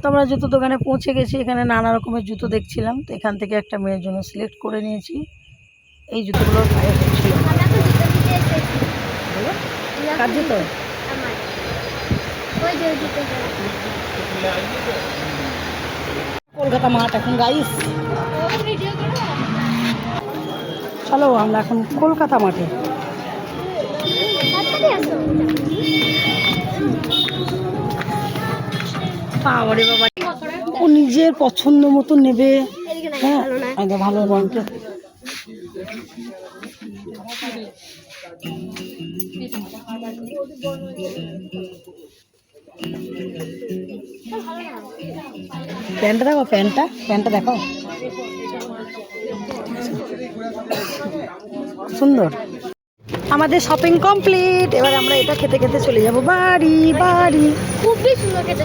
তো আমরা জুতো দোকানে পৌঁছে গেছি। এখানে নানা রকমের জুতো দেখছিলাম, তো এখান থেকে একটা মেয়ের জন্য সিলেক্ট করে নিয়েছি। এই জুতোগুলোর পায়ে হচ্ছিল। কার জুতো? কলকাতা মাঠ এখন গাইস, চলো আমরা এখন কলকাতা মাঠে। বাবারে বাবা, ও নিজের পছন্দ মতো নেবে। হ্যাঁ ভালো রঙটা প্যান্টটা দেখো, প্যান্টটা দেখো সুন্দর। আমাদের শপিং কমপ্লিট, এবার আমরা এটা খেতে খেতে চলে যাব বাড়ি। খুবই সুন্দর খেতে।